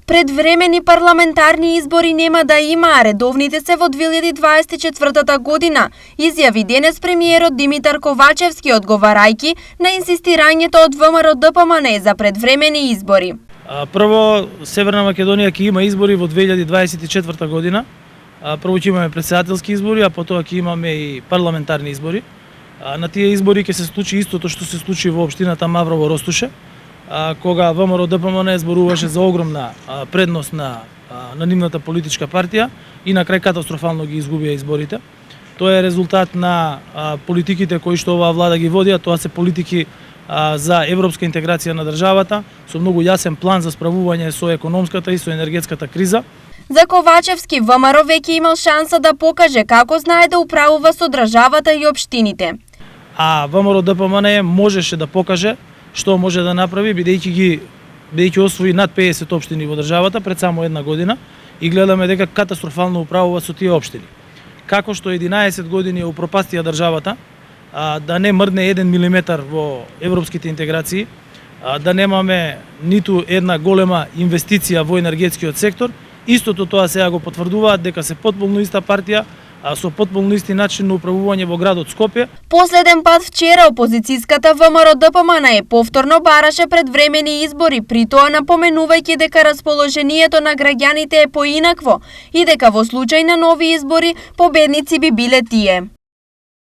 Предвремени парламентарни избори нема да има, а редовните се во 2024 година, изјави денес премиерот Димитар Ковачевски одговарајќи на инсистирањето од ВМРО ДПМН за предвремени избори. Прво, Северна Македонија ќе има избори во 2024 година. Прво ќе имаме председателски избори, а потоа ќе имаме и парламентарни избори. На тие избори ќе се случи истото што се случи во општината Маврово Ростуше, кога ВМРО ДПМН зборуваше за огромна предност на нивната политичка партија и на крај катастрофално ги изгубија изборите. Тоа е резултат на политиките кои што оваа влада ги води, а тоа се политики за европска интеграција на државата, со многу јасен план за справување со економската и со енергетската криза. За Ковачевски, ВМРО веќе имал шанса да покаже како знае да управува со државата и општините. А ВМРО ДПМН можеше да покаже што може да направи, бидејќи освои над 50 општини во државата пред само една година и гледаме дека катастрофално управува со тие општини. Како што 11 години упропастија државата, да не мрдне 1 милиметар во европските интеграции, да немаме ниту една голема инвестиција во енергетскиот сектор, истото тоа сега го потврдуваат дека се потполно иста партија, со потполно исти начин на управување во градот Скопје. Последен пат вчера опозицијската ВМРО ДПМН повторно бараше предвремени избори, при тоа напоменувајќи дека расположението на граѓаните е поинакво и дека во случај на нови избори победници би биле тие.